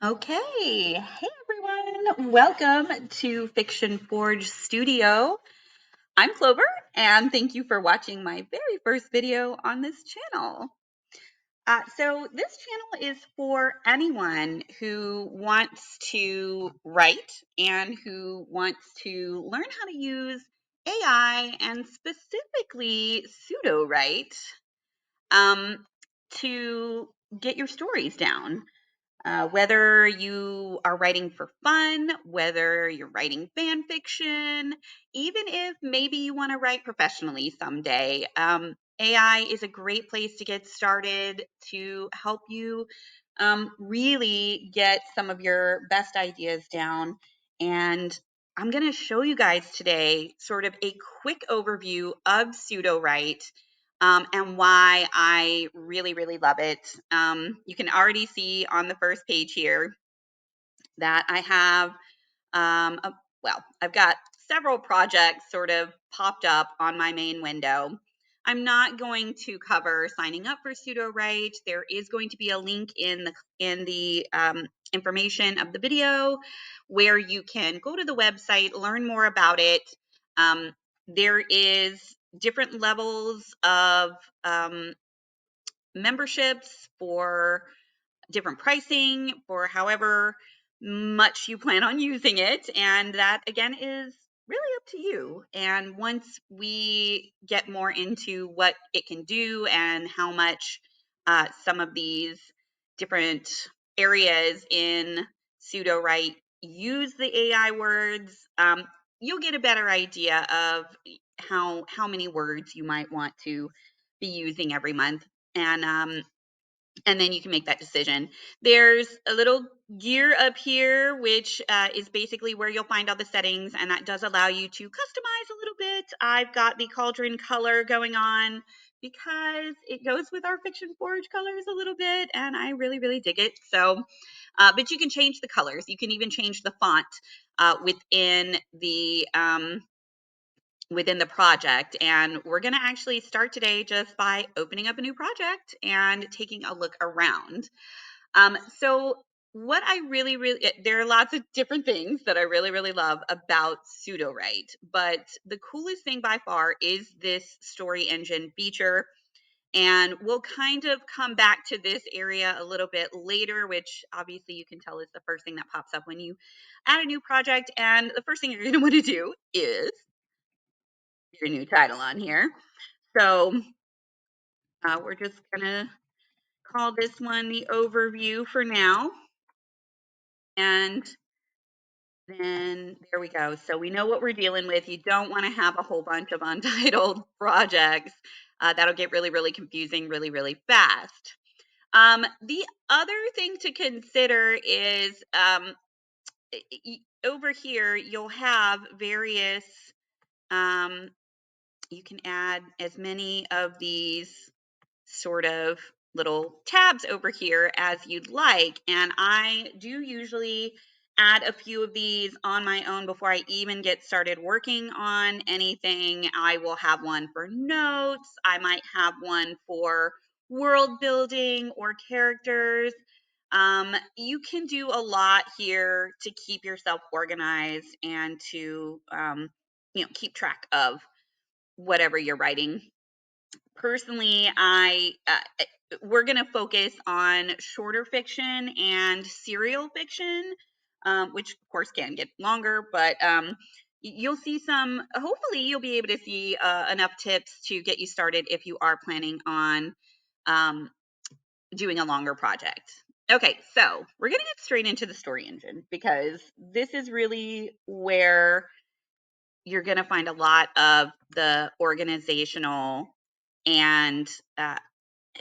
Okay, hey everyone, welcome to Fiction Forge Studio. I'm Clover, and thank you for watching my very first video on this channel. So this channel is for anyone who wants to write and who wants to learn how to use AI and specifically Sudowrite to get your stories down. Whether you are writing for fun, whether you're writing fan fiction, even if maybe you want to write professionally someday, AI is a great place to get started to help you really get some of your best ideas down. And I'm going to show you guys today sort of a quick overview of Sudowrite and why I really, really love it. You can already see on the first page here that I have, I've got several projects sort of popped up on my main window. I'm not going to cover signing up for Sudowrite. There is going to be a link in the information of the video where you can go to the website, learn more about it. Um, there is different levels of um, memberships for different pricing for however much you plan on using it. And that again is really up to you. And once we get more into what it can do and how much some of these different areas in Sudowrite use the AI words, you'll get a better idea of how many words you might want to be using every month. And then you can make that decision. There's a little gear up here, which is basically where you'll find all the settings, and that does allow you to customize a little bit. I've got the cauldron color going on because it goes with our Fiction Forge colors a little bit, and I really, really dig it. So, but you can change the colors. You can even change the font within the project. And we're going to actually start today just by opening up a new project and taking a look around. So what I there are lots of different things that I really, really love about Sudowrite, but the coolest thing by far is this story engine feature. And we'll kind of come back to this area a little bit later, which obviously you can tell is the first thing that pops up when you add a new project. And the first thing you're going to want to do is your new title on here. So we're just gonna call this one the overview for now. And then there we go. So we know what we're dealing with. You don't want to have a whole bunch of untitled projects. That'll get really, really confusing really, really fast. The other thing to consider is over here, you'll have various you can add as many of these sort of little tabs over here as you'd like. And I do usually add a few of these on my own before I even get started working on anything. I will have one for notes. I might have one for world building or characters. You can do a lot here to keep yourself organized and to keep track of whatever you're writing. Personally, we're going to focus on shorter fiction and serial fiction, which of course can get longer, but you'll see hopefully you'll be able to see enough tips to get you started if you are planning on um, doing a longer project. Okay, so we're going to get straight into the story engine because this is really where you're going to find a lot of the organizational and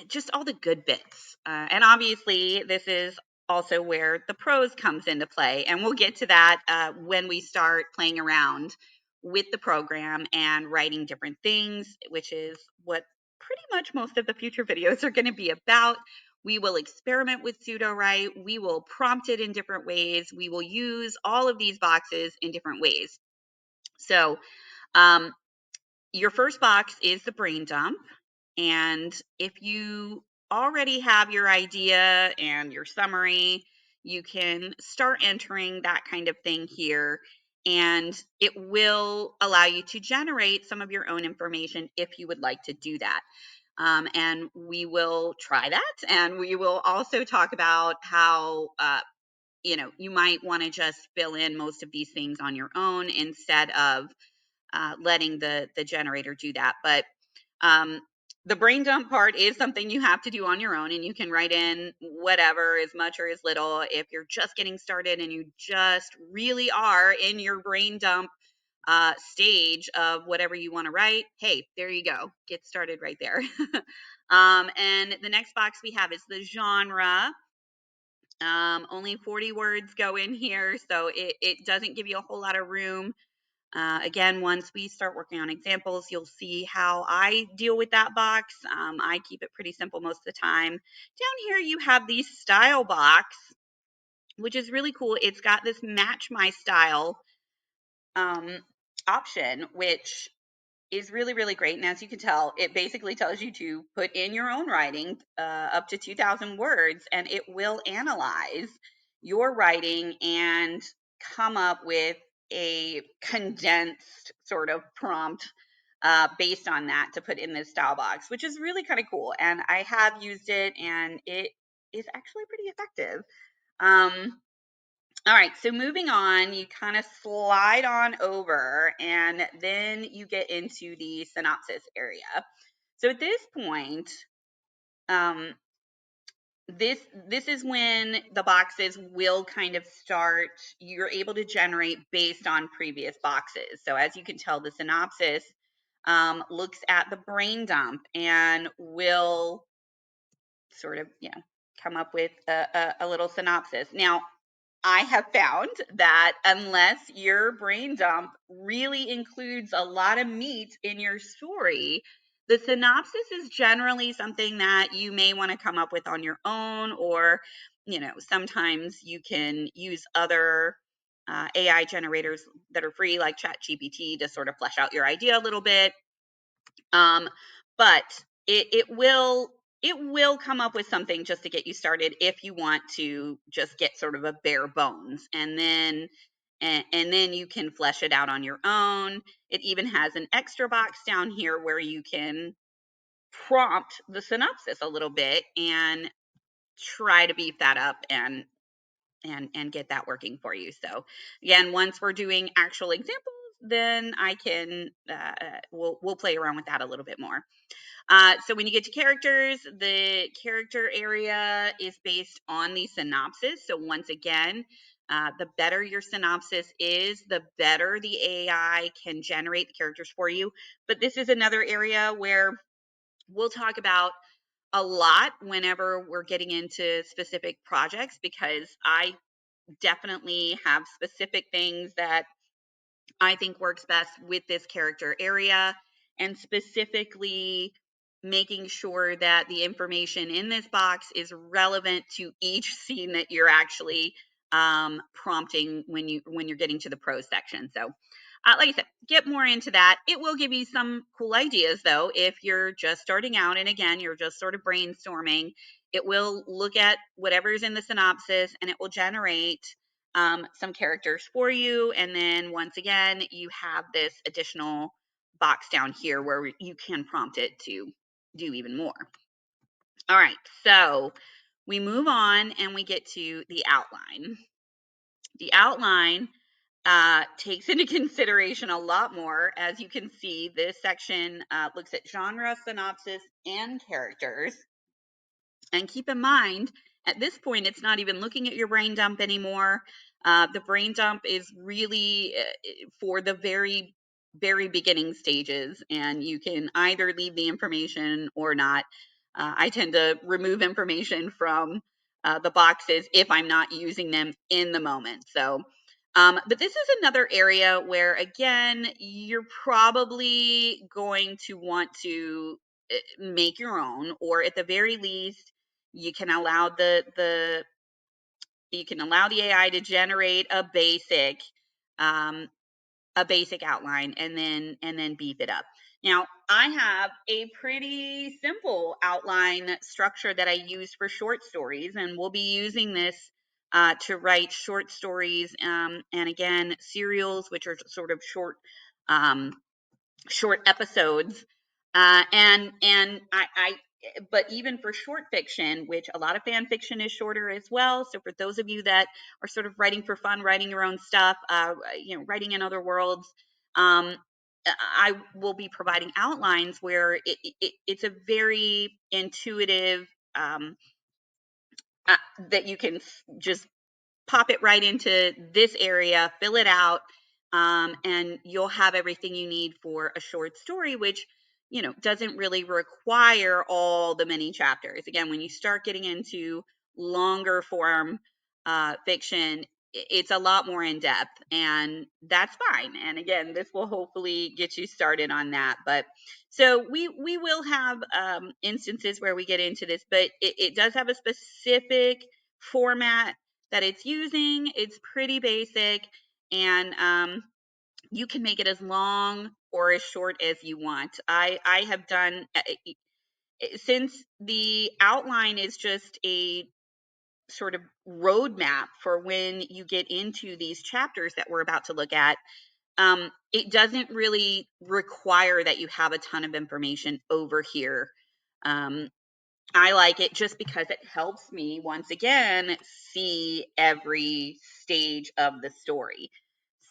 just all the good bits. And obviously, this is also where the prose comes into play. And we'll get to that when we start playing around with the program and writing different things, which is what pretty much most of the future videos are going to be about. We will experiment with Sudowrite. We will prompt it in different ways. We will use all of these boxes in different ways. So, um, your first box is the brain dump. And if you already have your idea and your summary, you can start entering that kind of thing here, and it will allow you to generate some of your own information if you would like to do that. And we will try that, and we will also talk about how you might want to just fill in most of these things on your own instead of letting the generator do that. But um, the brain dump part is something you have to do on your own, and you can write in whatever, as much or as little. If you're just getting started and you just really are in your brain dump stage of whatever you want to write, hey, there you go. Get started right there. And the next box we have is the genre. Only 40 words go in here, so it doesn't give you a whole lot of room. Again, once we start working on examples, you'll see how I deal with that box. I keep it pretty simple most of the time. Down here, you have the style box, which is really cool. It's got this match my style option, which is really, really great. And as you can tell, it basically tells you to put in your own writing up to 2,000 words, and it will analyze your writing and come up with a condensed sort of prompt based on that to put in this style box, which is really kind of cool. And I have used it, and it is actually pretty effective. All right, so moving on, you kind of slide on over, and then you get into the synopsis area. So at this point, um, this is when the boxes will kind of start. You're able to generate based on previous boxes. So as you can tell, the synopsis looks at the brain dump and will sort of come up with a little synopsis. Now, I have found that unless your brain dump really includes a lot of meat in your story, the synopsis is generally something that you may want to come up with on your own, or sometimes you can use other AI generators that are free, like ChatGPT, to sort of flesh out your idea a little bit. But it will come up with something just to get you started if you want to just get sort of a bare bones, and then you can flesh it out on your own. It even has an extra box down here where you can prompt the synopsis a little bit and try to beef that up and get that working for you. So again, once we're doing actual examples, then I can we'll play around with that a little bit more. So when you get to characters, the character area is based on the synopsis. So once again, the better your synopsis is, the better the AI can generate the characters for you. But this is another area where we'll talk about a lot whenever we're getting into specific projects, because I definitely have specific things that I think works best with this character area, and specifically making sure that the information in this box is relevant to each scene that you're actually prompting when you're getting to the prose section. So like I said, get more into that. It will give you some cool ideas, though, if you're just starting out and again you're just sort of brainstorming. It will look at whatever's in the synopsis, and it will generate some characters for you. And then once again, you have this additional box down here where you can prompt it to do even more. All right, so we move on and we get to the outline. The outline takes into consideration a lot more. As you can see, this section looks at genre, synopsis, and characters. And keep in mind, at this point, it's not even looking at your brain dump anymore. The brain dump is really for the very, very beginning stages, and you can either leave the information or not. I tend to remove information from the boxes if I'm not using them in the moment. So, but this is another area where, again, you're probably going to want to make your own, or at the very least, you can allow the AI to generate um, a basic outline, and then beef it up. Now, I have a pretty simple outline structure that I use for short stories, and we'll be using this to write short stories, and again, serials, which are sort of um, short episodes. And but even for short fiction, which a lot of fan fiction is shorter as well. So for those of you that are sort of writing for fun, writing your own stuff, writing in other worlds, um, I will be providing outlines where it's a very intuitive, um, that you can just pop it right into this area, fill it out, and you'll have everything you need for a short story, which, doesn't really require all the many chapters. Again, when you start getting into longer form fiction, it's a lot more in depth, and that's fine. And again, this will hopefully get you started on that. But so we will have instances where we get into this, but it does have a specific format that it's using. It's pretty basic, and you can make it as long or as short as you want. I have done, since the outline is just a sort of roadmap for when you get into these chapters that we're about to look at. It doesn't really require that you have a ton of information over here. I like it just because it helps me, once again, see every stage of the story.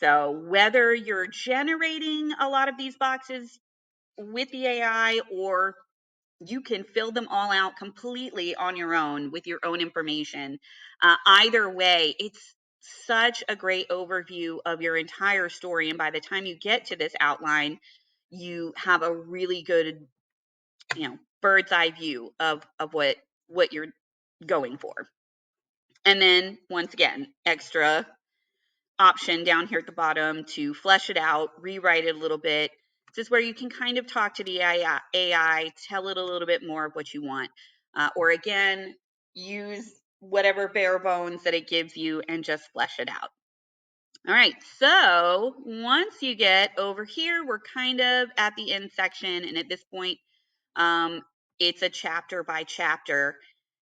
So whether you're generating a lot of these boxes with the AI, or you can fill them all out completely on your own with your own information, either way, it's such a great overview of your entire story. And by the time you get to this outline, you have a really good, bird's eye view of what you're going for. And then once again, extra option down here at the bottom to flesh it out, rewrite it a little bit. This is where you can kind of talk to the AI, tell it a little bit more of what you want, or again, use whatever bare bones that it gives you and just flesh it out. All right, so once you get over here, we're kind of at the end section, and at this point, it's a chapter by chapter,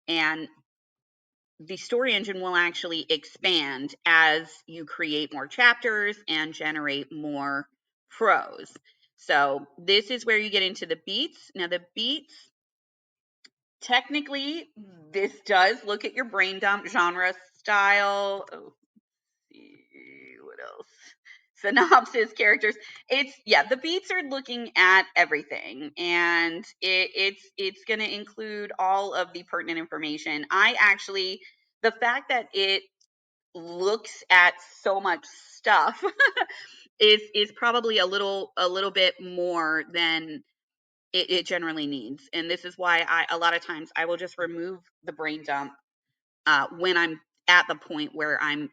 and the story engine will actually expand as you create more chapters and generate more prose. So this is where you get into the beats. Now the beats, technically, this does look at your brain dump genre style. Oh, what else? Synopsis, characters. The beats are looking at everything, and it's going to include all of the pertinent information. The fact that it looks at so much stuff is probably a little bit more than it generally needs. And this is why a lot of times I will just remove the brain dump when I'm at the point where I'm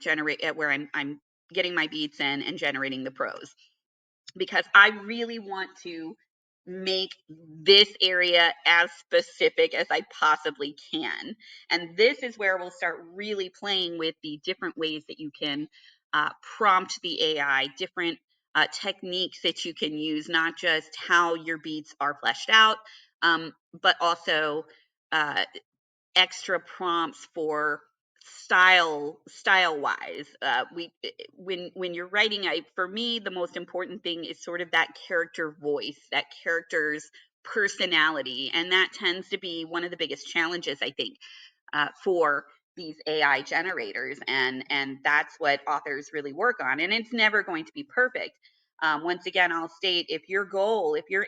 getting my beats in and generating the prose, because I really want to make this area as specific as I possibly can. And this is where we'll start really playing with the different ways that you can prompt the AI, different techniques that you can use, not just how your beats are fleshed out, but also uh, extra prompts for style wise. When you're writing, for me, the most important thing is sort of that character voice, that character's personality, and that tends to be one of the biggest challenges, I think, for these AI generators, and that's what authors really work on. And it's never going to be perfect. Once again, I'll state, if your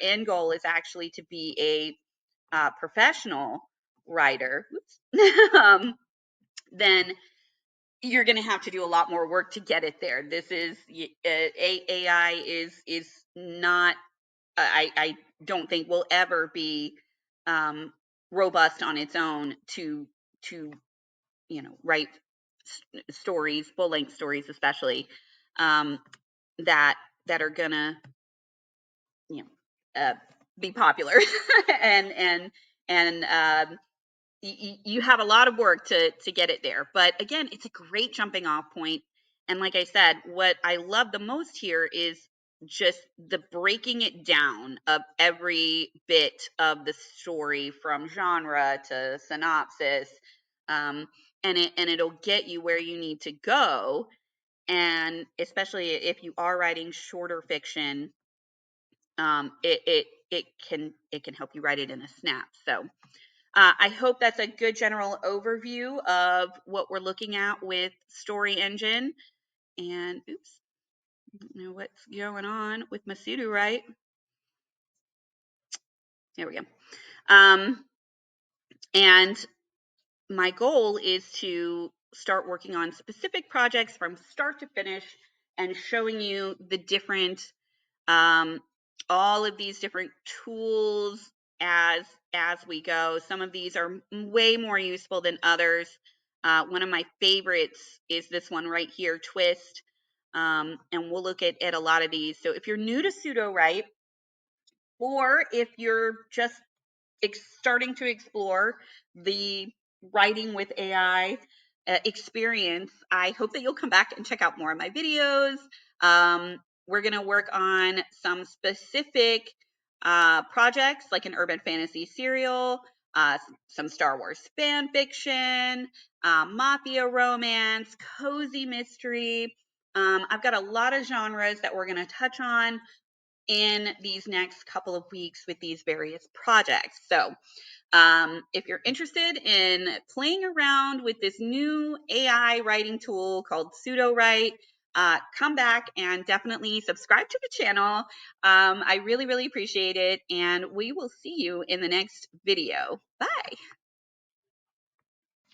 end goal is actually to be a professional writer, then you're going to have to do a lot more work to get it there. This is AI is not. I don't think will ever be robust on its own to write stories, full length stories, especially um, that are gonna uh, be popular and you have a lot of work to get it there. But again, it's a great jumping off point. And like I said, what I love the most here is just the breaking it down of every bit of the story, from genre to synopsis, um, and it'll get you where you need to go. And especially if you are writing shorter fiction, it can help you write it in a snap. So I hope that's a good general overview of what we're looking at with Story Engine. And oops, I don't know what's going on with my Sudowrite. There we go. And my goal is to start working on specific projects from start to finish and showing you the different all of these different tools as we go. Some of these are way more useful than others. One of my favorites is this one right here, Twist. And we'll look at a lot of these. So if you're new to Sudowrite, or if you're just starting to explore the writing with AI experience, I hope that you'll come back and check out more of my videos. We're going to work on some specific projects like an urban fantasy serial, some Star Wars fan fiction, mafia romance, cozy mystery. I've got a lot of genres that we're going to touch on in these next couple of weeks with these various projects. So if you're interested in playing around with this new AI writing tool called Sudowrite, come back and definitely subscribe to the channel. I really, really appreciate it. And we will see you in the next video. Bye.